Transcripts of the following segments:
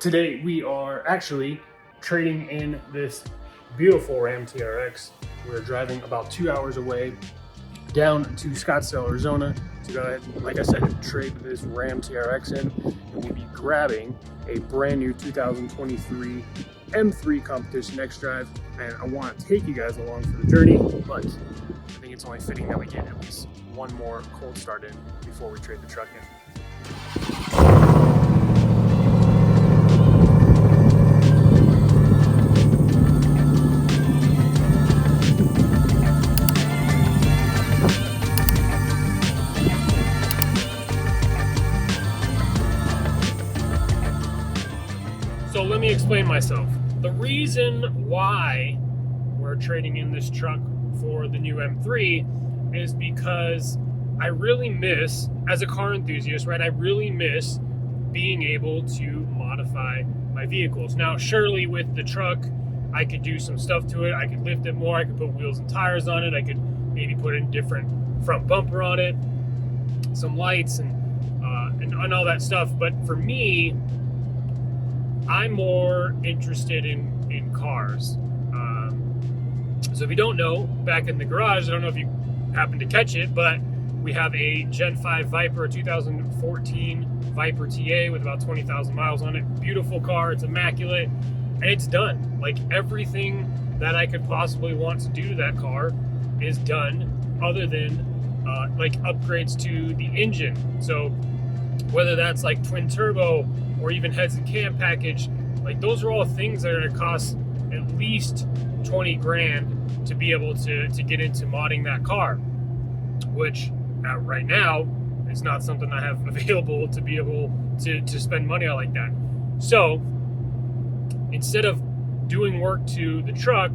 Today we are actually trading in this beautiful RAM TRX. We're driving about 2 hours away down to Scottsdale, Arizona to go ahead, like I said, trade this RAM TRX in, and we'll be grabbing a brand new 2023 M3 competition xDrive, and I want to take you guys along for the journey, but I think it's only fitting that we get at least one more cold start in before we trade the truck in. So let me explain myself. The reason why we're trading in this truck for the new M3 is because I really miss, as a car enthusiast, right? I really miss being able to modify my vehicles. Now, surely with the truck, I could do some stuff to it. I could lift it more. I could put wheels and tires on it. I could maybe put a different front bumper on it, some lights and all that stuff. But for me, I'm more interested in cars. So if you don't know, back in the garage, I don't know if you happened to catch it, but we have a Gen 5 Viper, a 2014 Viper TA with about 20,000 miles on it. Beautiful car, it's immaculate, and it's done. Like, everything that I could possibly want to do to that car is done, other than like upgrades to the engine. So whether that's like twin turbo or even heads and cam package, like those are all things that are gonna cost at least 20 grand to be able to get into modding that car, which right now is not something I have available to be able to spend money on like that. So instead of doing work to the truck,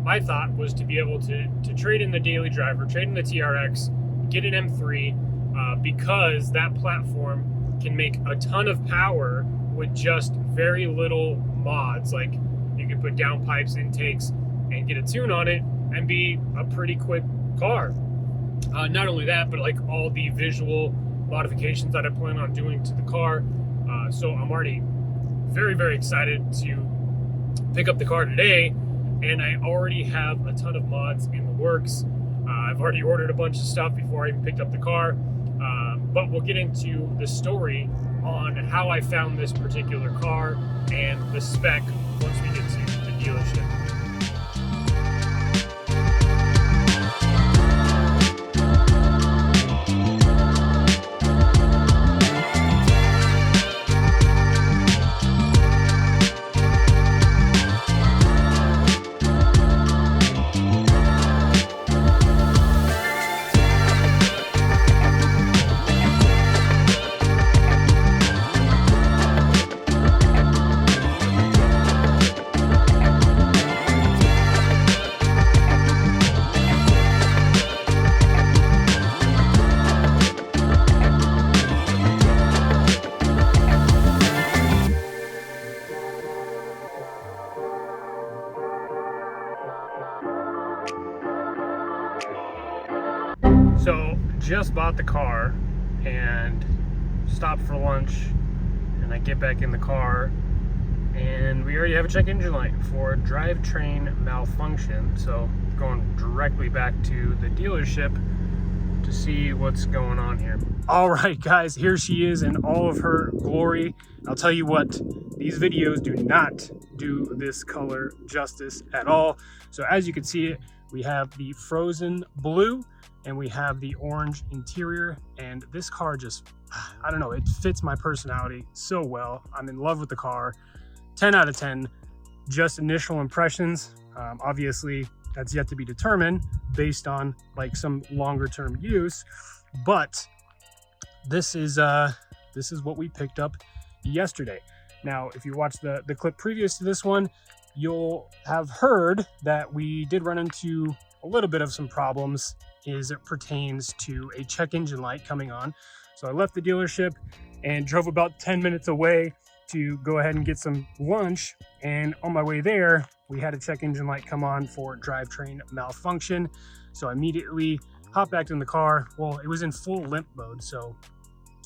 my thought was to be able to trade in the daily driver, trade in the TRX, get an M3, because that platform can make a ton of power with just very little mods. Like, you can put downpipes, intakes, and get a tune on it and be a pretty quick car. Not only that, but like all the visual modifications that I plan on doing to the car. So I'm already very, very excited to pick up the car today, and I already have a ton of mods in the works. I've already ordered a bunch of stuff before I even picked up the car. But we'll get into the story on how I found this particular car and the spec once we get to the dealership. So just bought the car and stopped for lunch, and I get back in the car and we already have a check engine light for drivetrain malfunction. So going directly back to the dealership to see what's going on here. All right, guys, here she is in all of her glory. I'll tell you what, these videos do not do this color justice at all. So as you can see it, we have the frozen blue and we have the orange interior, and this car just, I don't know, it fits my personality so well. I'm in love with the car. 10 out of 10. Just initial impressions. Obviously that's yet to be determined based on like some longer term use, but this is what we picked up yesterday. Now, if you watch the clip previous to this one, you'll have heard that we did run into a little bit of some problems as it pertains to a check engine light coming on. So I left the dealership and drove about 10 minutes away to go ahead and get some lunch. And on my way there, we had a check engine light come on for drivetrain malfunction. So I immediately hopped back in the car. Well, it was in full limp mode, so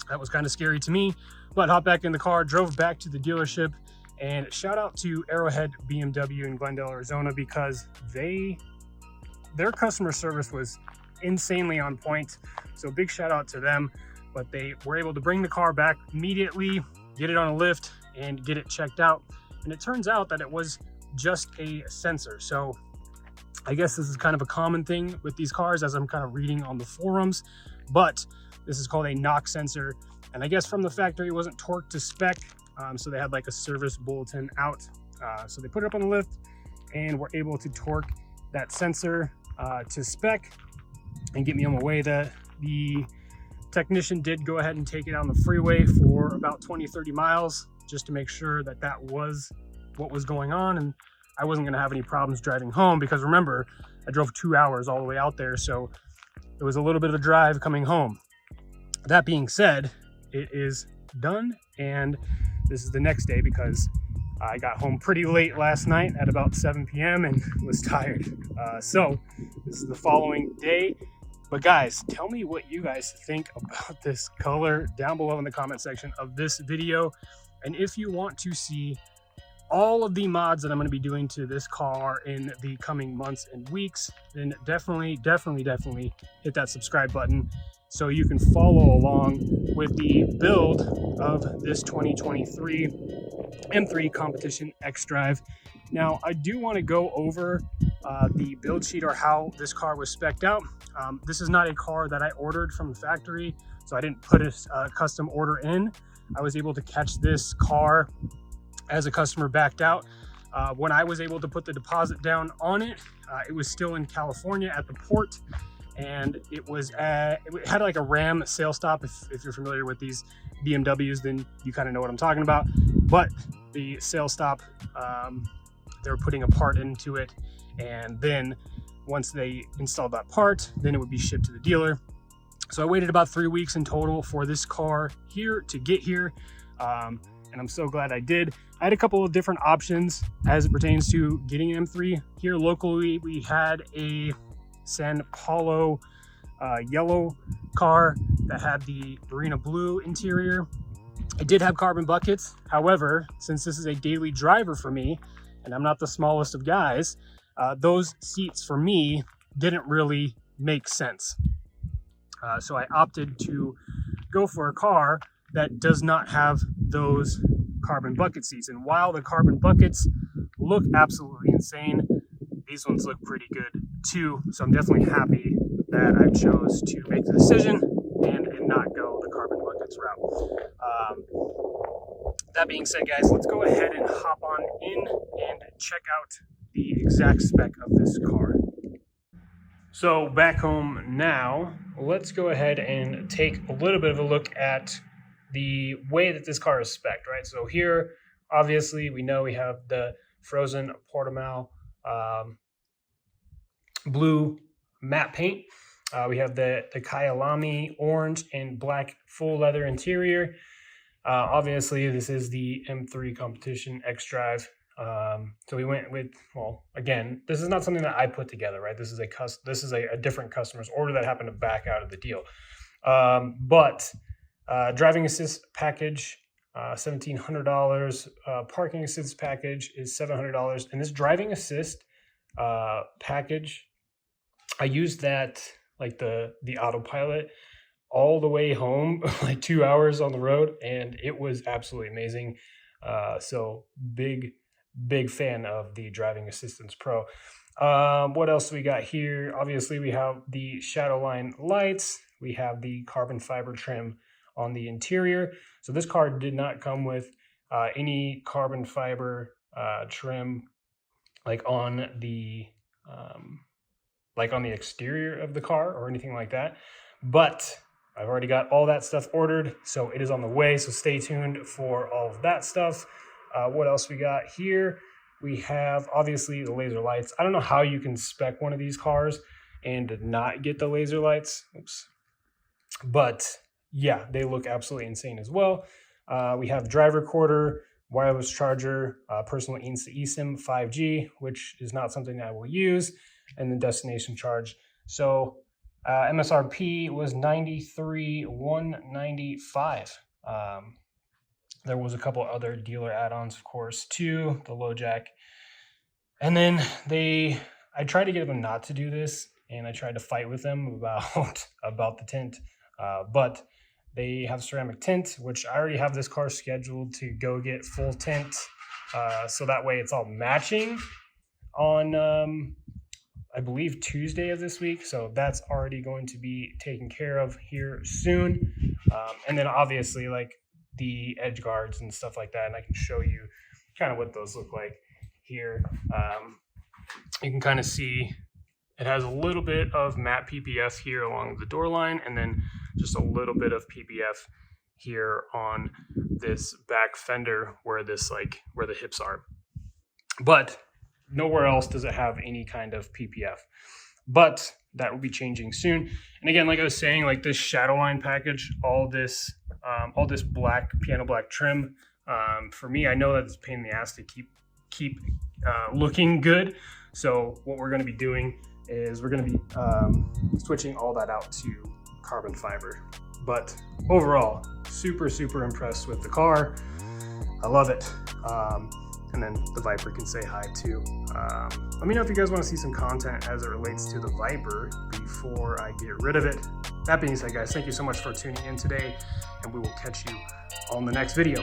that was kind of scary to me. But hopped back in the car, drove back to the dealership, and shout out to Arrowhead BMW in Glendale, Arizona, because their customer service was insanely on point. So big shout out to them. But they were able to bring the car back immediately, get it on a lift, and get it checked out. And it turns out that it was just a sensor. So I guess this is kind of a common thing with these cars, as I'm kind of reading on the forums, but this is called a knock sensor. And I guess from the factory, it wasn't torqued to spec. So they had like a service bulletin out. So they put it up on the lift and were able to torque that sensor to spec and get me on my way. The technician did go ahead and take it on the freeway for about 20-30 miles just to make sure that that was what was going on, and I wasn't going to have any problems driving home, because remember, I drove 2 hours all the way out there, so it was a little bit of a drive coming home. That being said, it is done, and this is the next day, because I got home pretty late last night at about 7 p.m. and was tired. So this is the following day. But guys, tell me what you guys think about this color down below in the comment section of this video. And if you want to see all of the mods that I'm going to be doing to this car in the coming months and weeks, then definitely hit that subscribe button so you can follow along with the build of this 2023 M3 Competition xDrive. Now, I do want to go over the build sheet, or how this car was spec'd out. This is not a car that I ordered from the factory, so I didn't put a custom order in. I was able to catch this car as a customer backed out. When I was able to put the deposit down on it, it was still in California at the port, and it had like a RAM sail stop. If you're familiar with these BMWs, then you kind of know what I'm talking about. But the sail stop, they were putting a part into it, and then once they installed that part, then it would be shipped to the dealer. So I waited about 3 weeks in total for this car here to get here, and I'm so glad I did. I had a couple of different options as it pertains to getting an M3 here locally. We had a San Paulo yellow car that had the Marina blue interior. It did have carbon buckets. However, since this is a daily driver for me, and I'm not the smallest of guys, those seats for me didn't really make sense. So I opted to go for a car that does not have those carbon bucket seats. And while the carbon buckets look absolutely insane, these ones look pretty good too. So I'm definitely happy that I chose to make the decision and not go the carbon buckets route. That being said, guys, let's go ahead and hop on in and check out the exact spec of this car. So back home now, let's go ahead and take a little bit of a look at the way that this car is spec'd, right? So here, obviously, we know we have the frozen Portimao blue matte paint. We have the Kyalami orange and black full leather interior. Obviously, this is the M3 Competition xDrive. So we went with, well, again, this is not something that I put together, right? This is a different customer's order that happened to back out of the deal. But driving assist package, $1,700. Parking assist package is $700. And this driving assist package, I used that, like the autopilot, all the way home, like 2 hours on the road, and it was absolutely amazing. So big fan of the Driving Assistance Pro. What else do we got here? Obviously, we have the Shadowline lights. We have the carbon fiber trim on the interior. So this car did not come with any carbon fiber trim like on the exterior of the car or anything like that. But I've already got all that stuff ordered, so it is on the way. So stay tuned for all of that stuff. What else we got here? We have, obviously, the laser lights. I don't know how you can spec one of these cars and not get the laser lights. Oops. But yeah, they look absolutely insane as well. We have drive recorder, wireless charger, personal eSIM 5G, which is not something I will use, and then destination charge. So MSRP was $93,195. There was a couple other dealer add-ons, of course, too, the low jack. And then I tried to get them not to do this, and I tried to fight with them about the tint, but they have ceramic tint, which I already have this car scheduled to go get full tint, so that way it's all matching on, I believe, Tuesday of this week. So that's already going to be taken care of here soon. And then obviously like the edge guards and stuff like that, and I can show you kind of what those look like here. You can kind of see it has a little bit of matte PPF here along the door line, and then just a little bit of PPF here on this back fender where the hips are. But nowhere else does it have any kind of PPF. But that will be changing soon. And again, like I was saying, like this shadow line package, all this black, piano black trim, for me, I know that it's a pain in the ass to keep looking good. So what we're going to be doing is we're going to be switching all that out to carbon fiber. But overall, super, super impressed with the car. I love it. And then the Viper can say hi too. Let me know if you guys want to see some content as it relates to the Viper before I get rid of it. That being said, guys, thank you so much for tuning in today, and we will catch you on the next video.